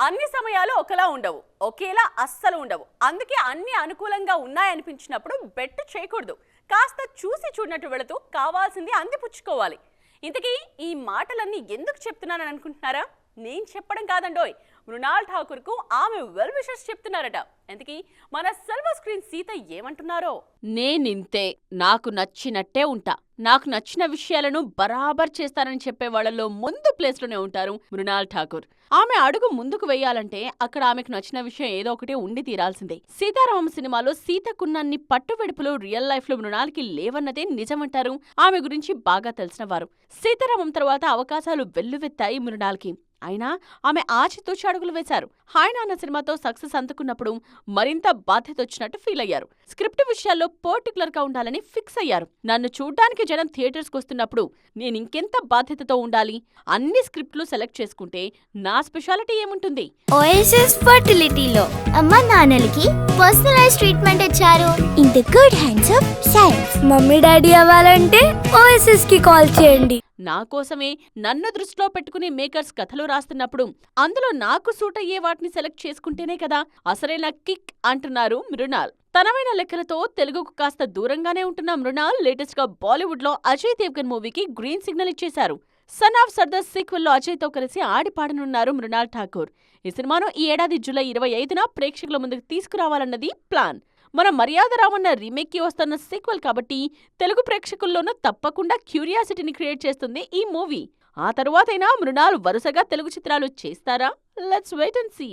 అన్ని సమయాలు ఒకలా ఉండవు, ఒకేలా అస్సలు ఉండవు. అందుకే అన్ని అనుకూలంగా ఉన్నాయనిపించినప్పుడు బెట్ చేయకూడదు. కాస్త చూసి చూడనట్టు వెళుతూ కావాల్సింది అందిపుచ్చుకోవాలి. ఇంతకీ ఈ మాటలన్నీ ఎందుకు చెప్తున్నానని అనుకుంటున్నారా? నేను చెప్పడం కాదండోయ్, మృణాల్ ఠాకూర్ కు ఆమె వెల్ విషర్స్ చెప్తున్నారట. ఎందుకీ మన సిల్వర్ స్క్రీన్ సీత ఏమంటున్నారో, నేనింతే, నాకు నచ్చినట్టే ఉంటా, నాకు నచ్చిన విషయాలను బరాబర్ చేస్తానని చెప్పే వాళ్ళలో ముందు ప్లేస్లోనే ఉంటారు మృణాల్ ఠాకూర్. ఆమె అడుగు ముందుకు వెయ్యాలంటే అక్కడ ఆమెకు నచ్చిన విషయం ఏదో ఒకటి ఉండి తీరాల్సిందే. సీతారామం సినిమాలో సీతకున్నన్ని పట్టువెడుపులు రియల్ లైఫ్ లో మృణాల్కి లేవన్నదే నిజమంటారు ఆమె గురించి బాగా తెలిసిన వారు. సీతారామం తర్వాత అవకాశాలు వెల్లువెత్తాయి మృణాల్కి. అయినా ఆమె ఆచితూచి అడుగులు వేశారు. హాయ్ నాన్న సినిమాతో సక్సెస్ అందుకున్నప్పుడు మరింత బాధ్యత వచ్చినట్టు ఫీల్ అయ్యారు. స్క్రిప్ట్ విషయాల్లో పర్టికులర్ గా ఉండాలని ఫిక్స్ అయ్యారు. నన్ను చూడ్డానికి జనం థియేటర్స్ కు వస్తున్నప్పుడు నేనింకెంత బాధ్యతతో ఉండాలి? అన్ని స్క్రిప్ట్లు సెలెక్ట్ చేసుకుంటే నా స్పెషాలిటీ ఏముంటుంది? ఓఎస్ఎస్ ఫర్టిలిటీలో అమ్మ నాన్నలకి పర్సనలైజ్ ట్రీట్మెంట్ ఇచ్చారు. In the good hands of science. Mummy daddy అవ్వాలంటే ఓఎస్ఎస్ కి కాల్ చేయండి. నా కోసమే నన్ను దృష్టిలో పెట్టుకుని మేకర్స్ కథలు రాస్తున్నప్పుడు అందులో నాకు సూట్ అయ్యే వాటిని సెలెక్ట్ చేసుకుంటేనే కదా అసలైన కిక్ అంటున్నారు మృణాల్. తనమైన లెక్కలతో తెలుగుకు కాస్త దూరంగానే ఉంటున్న మృణాల్ లేటెస్ట్ గా బాలీవుడ్ లో అజయ్ దేవ్గన్ మూవీకి గ్రీన్ సిగ్నల్ ఇచ్చేశారు. సన్ ఆఫ్ సర్దార్ సీక్వెల్ లో అజయ్ తో కలిసి ఆడిపాడనున్నారు మృణాల్ ఠాకూర్. ఈ సినిమాను ఈ ఏడాది జూలై 25న ప్రేక్షకుల ముందుకు తీసుకురావాలన్నది ప్లాన్. మన మర్యాద రామన్న రీమేక్ కి వస్తున్న సీక్వెల్ కాబట్టి తెలుగు ప్రేక్షకుల్లోనూ తప్పకుండా క్యూరియాసిటీని క్రియేట్ చేస్తుంది ఈ మూవీ. ఆ తరువాతైనా మృణాల్ వరుసగా తెలుగు చిత్రాలు చేస్తారా? Let's wait and see.